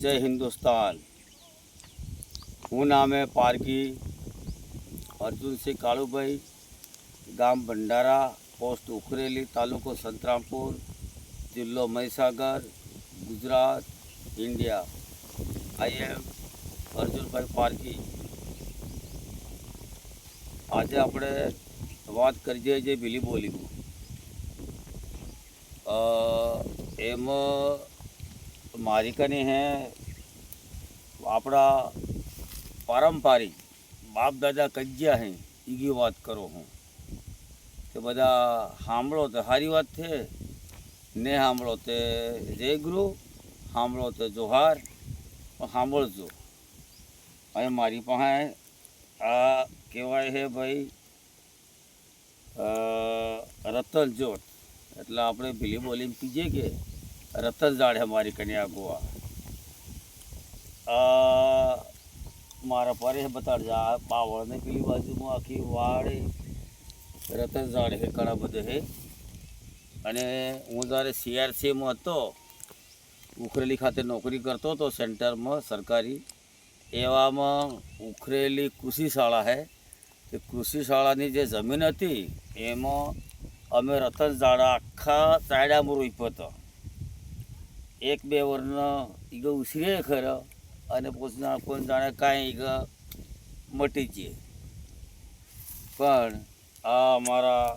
जय हिंदुस्तान। હું નામે પારકી અર્જુનસિંહ કાળુભાઈ, ગામ ભંડારા, પોસ્ટ ઉખરેલી, તાલુકો સંતરામપુર, જિલ્લો મહીસાગર, ગુજરાત, ઇન્ડિયા. આઈ એમ અર્જુનભાઈ પારકી. આજે આપણે વાત કરીએ છીએ ભીલી બોલીમાં. એમાં મારી કની હે આપણા પારંપરિક બાપ દાદા કજ્યા હે ઈગી વાત કરો હું કે બધા સાંભળો તો સારી વાત છે, ને સાંભળો તે જય ગુરુ, સાંભળો તો જોહાર, પણ સાંભળજો. અહીં મારી પાસે આ કહેવાય છે ભાઈ રતન જોત, એટલે આપણે ભીલી બોલીને કીધીએ કે રતન જાડ હે મારી કન્યા ગોવા. મારા પરે બતાડજે આ પાવળને પેલી બાજુમાં આખી વાડે રતન ઝાડ છે, ઘણા બધા છે. અને હું જ્યારે CRCમાં હતો, ઉખરેલી ખાતે નોકરી કરતો હતો સેન્ટરમાં સરકારી, એવામાં ઉખરેલી કૃષિ શાળા છે. તે કૃષિ શાળાની જે જમીન હતી એમાં અમે રતન ઝાડા આખા ચાયડામાં રોપ્યો હતો. 1-2 વર્ષનો ઈગો ઉછરે ખરો, અને પછી કોઈ જાણે કાંઈ ઈગો મટી જઈએ. પણ આ અમારા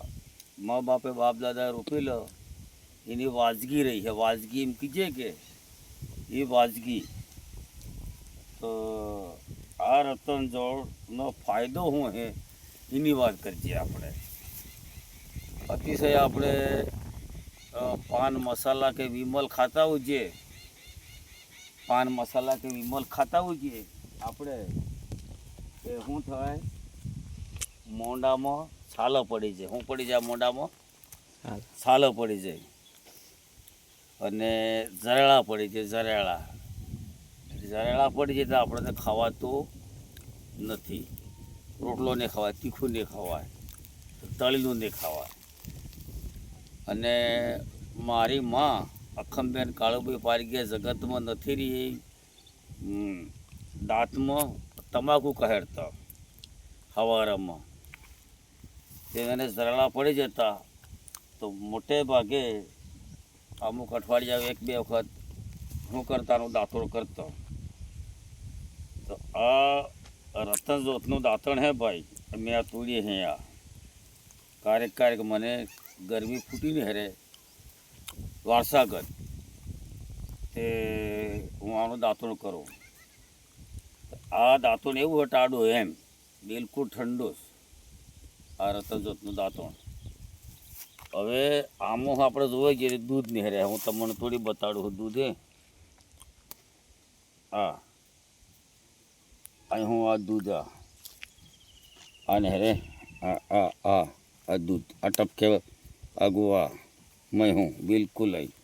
મા બાપે બાપ દાદાએ રોપી લો એની વાજગી રહી છે. વાજગી એમ કીધે કે એ વાજગી. તો આ રતન જોડનો ફાયદો શું છે એની વાત કરીએ આપણે. અતિશય આપણે પાન મસાલા કે વિમલ ખાતા હોઈએ, પાન મસાલા કે વિમલ ખાતા હોઈએ આપણે, એ શું થાય, મોંડામાં છાલો પડી જાય. શું પડી જાય મોંડામાં? છાલો પડી જાય. અને ઝરેળા પડી જાય. ઝરેળા પડી જાય તો આપણે ખાવાતું નથી. રોટલો નહીં ખવાય, તીખું નહીં ખવાય, તળેલું નહીં ખવાય. અને મારી માં અખમબેન કાળુભાઈ પારકી જગતમાં નથી રહી, દાંતમાં તમાકુ કહેરતા હવારમાં. તેને ઝરેળા પડી જતા તો મોટે ભાગે અમુક અઠવાડિયા 1-2 વખત હું કરતાનું દાંતણ કરતો. તો આ રતન જોતનું દાંતણ હે ભાઈ, મેં આ તોડીએ હે. આ ક્યારેક મને ગરમી ફૂટીને હેરે વારસાગત તે હું આનું દાંતણ કરું. આ દાંતણ એવું હટાડું એમ બિલકુલ ઠંડુ આ રતન જોતનું દાંતણ. હવે આમાં આપણે જોવા જઈએ દૂધ નહીં હેરે. હું તમને થોડી બતાડું છું દૂધ. અહીં હું આ દૂધ આને હેરે આ દૂધ આ ટપકે આ ગોવા મેં હું બિલકુલ અહીં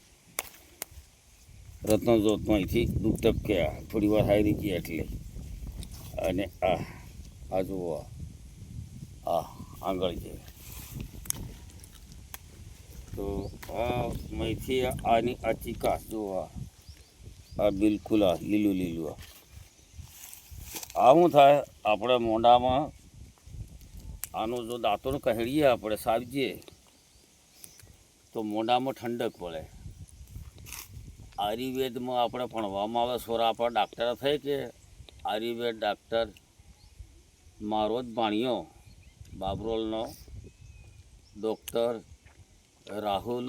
રત્ન જોતમાં અહીંથી દૂધ ટપકે થોડી વાર હારી ગઈ એટલે. અને આ જુઓ આંગળ છે. તો આ મહીથી આની આ ચીકાશ જુઓ, આ બિલકુલ લીલું. આ શું થાય, આપણે મોઢામાં આનું જો દાંતણ કહેડીએ આપણે સાવજીએ તો મોઢામાં ઠંડક પડે. આયુર્વેદમાં આપણે ભણવામાં આવે, સોરા આપણા ડાક્ટર થાય કે આયુર્વેદ ડાક્ટર મારો જ ભાણિયો બાબરોલનો ડૉક્ટર રાહુલ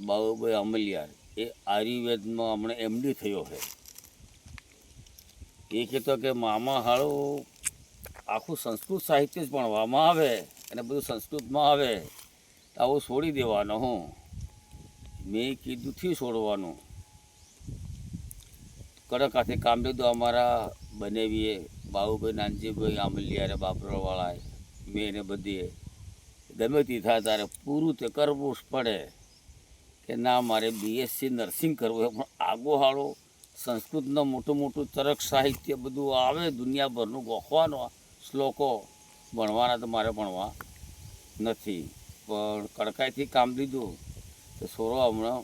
બાબુભાઈ અમલિયાર, એ આયુર્વેદમાં હમણાં MD થયો છે. એ કહેતો કે મામા હાળું આખું સંસ્કૃત સાહિત્ય જ ભણવામાં આવે અને બધું સંસ્કૃતમાં આવે, આવું છોડી દેવાનો. હું મેં કીધુંથી છોડવાનું. કડક હાથે કામ લીધું. અમારા બનેવીએ બાબુભાઈ નાનજીભાઈ આમલિયારે બાબરોવાળાએ મેં એને બધીએ ગમે તે થાય તારે પૂરું તે કરવું જ પડે કે ના મારે BSc નર્સિંગ કરવું. પણ આગો હાળો સંસ્કૃતનું મોટું તરક સાહિત્ય બધું આવે, દુનિયાભરનું ગોખવાનો શ્લોકો ભણવાના તો મારે ભણવા નથી. પણ કડકાઈથી કામ લીધું તો છોરો હમણાં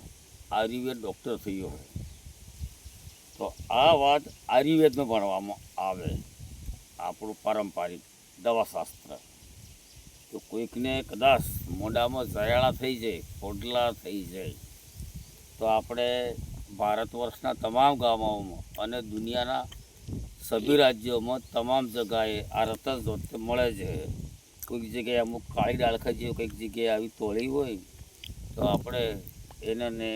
આયુર્વેદ ડૉક્ટર થયો હોય. તો આ વાત આયુર્વેદમાં ભણવામાં આવે, આપણું પારંપરિક દવાશાસ્ત્ર. તો કોઈકને કદાચ મોઢામાં ઝયાળા થઈ જાય, ફોડલા થઈ જાય, તો આપણે ભારત વર્ષના તમામ ગામોમાં અને દુનિયાના સભી રાજ્યોમાં તમામ જગાએ આ રતન જ્યોતિ મળે છે. કોઈક જગ્યાએ અમુક કાળી ડાળખા જેવી કંઈક જગ્યાએ આવી તોળી હોય તો આપણે એને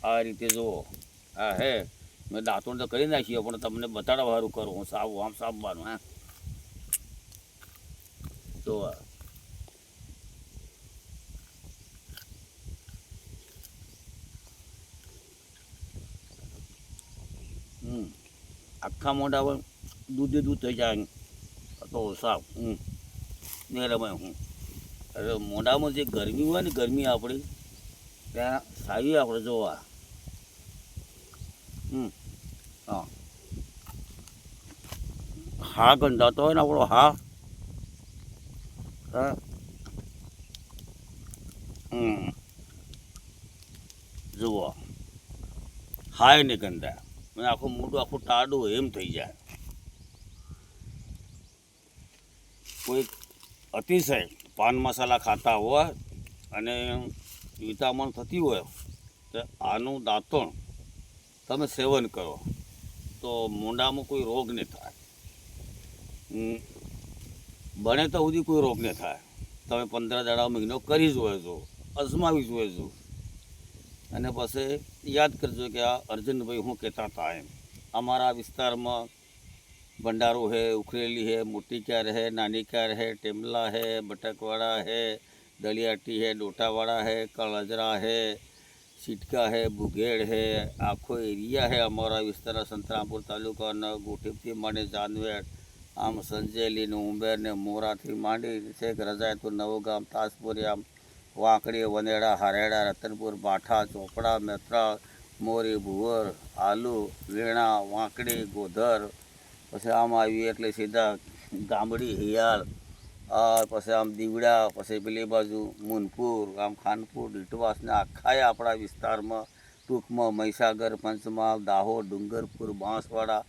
આ રીતે જુઓ, હા હે મેં દાંતણ તો કરી નાખ્યો પણ તમને બતાડવા સારું કરું હું આમ સાબવાનું. હા તો આખા મોઢા પર દૂધ થઈ જાય તો સાફ ને રમાય. હવે મોઢામાં જે ગરમી હોય ને, ગરમી આપણી ત્યાં સાવી આપણે જોવા. હા ગંધાતો હોય ને આપણો, હા જુઓ હાય ને ગંધા, આખું મોઢું આખું ટાડું એમ થઈ જાય. કોઈ અતિશય પાન મસાલા ખાતા હોય અને વિટામણ થતી હોય તો આનું દાંતણ તમે સેવન કરો તો મોઢામાં કોઈ રોગ નહીં થાય. બને તો સુધી કોઈ રોગ નહીં થાય. તમે 15 દાડા મહિનો કરી જોજો, અજમાવી જોજો અને પછી યાદ કરજો કે આ અર્જુનભાઈ હું કહેતા હતા એમ. અમારા વિસ્તારમાં भंडारो है, उखरेली है, मोटी क्यार है, नानी क्यार है, टेमला है, बटकवाड़ा है, दलियाटी है, डोटावाड़ा है, कलजरा है, सीटका है, बुगेड़ है, आखो एरिया है हमारा विस्तार संतरामपुर तालुका गोठीपथी मांडी जानवेड़ आम संजेली ने उंबेर ने मोरा थी मांडी छेक रजाय तो नवगाम ताजपुरी आम वाकड़ी वनेड़ा हरेड़ा रतनपुर बाठा चोपड़ा मेत्रा मोरी भुवर आलू वेणा वाकड़ी गोधर પછી આમ આવીએ એટલે સીધા ગામડી હિયાળ, પછી આમ દીવડા, પછી પેલી બાજુ મુનપુર, આમ ખાનપુર, ડીટવાસ ને આખાય આપણા વિસ્તારમાં ટૂંકમાં મહીસાગર, પંચમહાલ, દાહોદ, ડુંગરપુર, બાંસવાડા,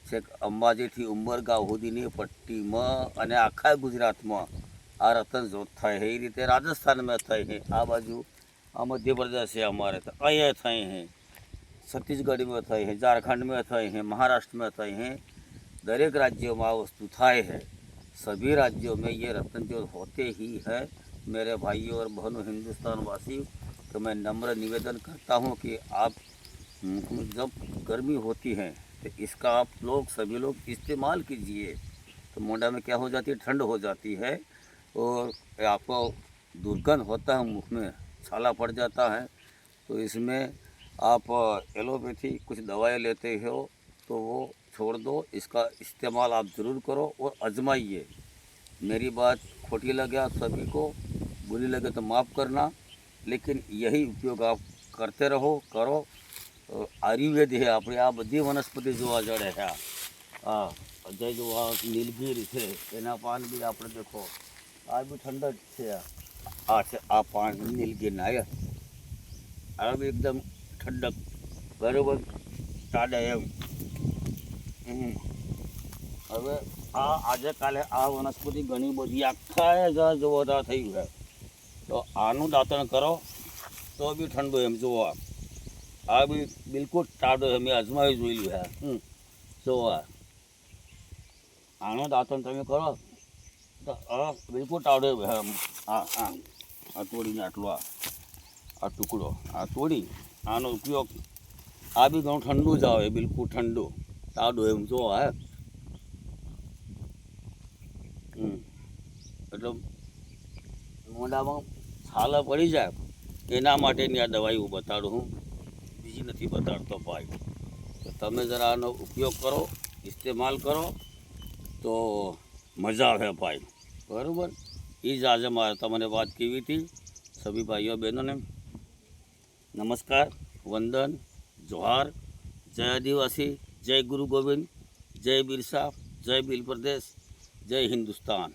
છેક અંબાજીથી ઉંબરગાંવ સુધીની પટ્ટીમાં અને આખા ગુજરાતમાં આ રતન જ્યોત થાય છે. એ રીતે રાજસ્થાનમાં થાય છે, આ બાજુ આ મધ્યપ્રદેશ છે અમારે તો અહીંયા થાય છે, छत्तीसगढ़ में થઈ है, झारखंड में થઈ है, महाराष्ट्र में થઈ है. दरेक राज्यों में वस्तु थाय है. सभी राज्यों में ये रतन ज्योत होते ही है. मेरे भाइयों और बहनों हिंदुस्तान वासी, तो मैं नम्र निवेदन करता हूँ कि आप जब गर्मी होती है तो इसका आप लोग सभी लोग इस्तेमाल कीजिए. तो मोढ़ा में क्या हो जाती है, ठंड हो जाती है और आपको दुर्गंध होता है, मुख में छाला पड़ जाता है. तो इसमें आप एलोपैथी कुछ दवाएं लेते हो तो वो छोड़ दो, इसका इस्तेमाल आप ज़रूर करो और आजमाइए. मेरी बात खोटी लगे आप सभी को, बुरी लगे तो माफ़ करना, लेकिन यही उपयोग आप करते रहो, करो. आयुर्वेद है अपनी आ बधी वनस्पति जोवा जड़े है. हाँ अजय जो नीलगिरी है एना पान भी आप देखो आ भी ठंडक है. आ पान नीलगिरी ना आ भी एकदम ठंडक बराबर टाडे एम. હવે આજે કાલે આ વનસ્પતિ ઘણી બધી આખા જોવા થઈ ગયું તો આનું દાંતણ કરો તો બી ઠંડુ એમ જોવા. આ બી બિલકુલ ટાઢો મેં અજમાવી જોયેલું હે. જોવા આનું દાંતણ તમે કરો તો બિલકુલ ટાઢો હે. હા હા આ તોડીને આટલો આ ટુકડો આ તોડી આનો ઉપયોગ આ બી ઘણું ઠંડુ જ આવે, બિલકુલ ઠંડુ ટાઢો એમ જોવા હે. એટલે મોઢામાં છાલા પડી જાય એના માટેની આ દવાઈ હું બતાડું હું, બીજી નથી બતાડતો ભાઈ. તો તમે જરા આનો ઉપયોગ કરો, ઇસ્તેમાલ કરો તો મજા આવે ભાઈ. બરાબર, એ જ આજે મારે તમને વાત કહેવી હતી. સભી ભાઈઓ બહેનોને નમસ્કાર, વંદન, જોહાર, જય આદિવાસી, જય ગુરુ ગોવિંદ, જય બિરસા, જય ભીલ પ્રદેશ, जय हिंदुस्तान.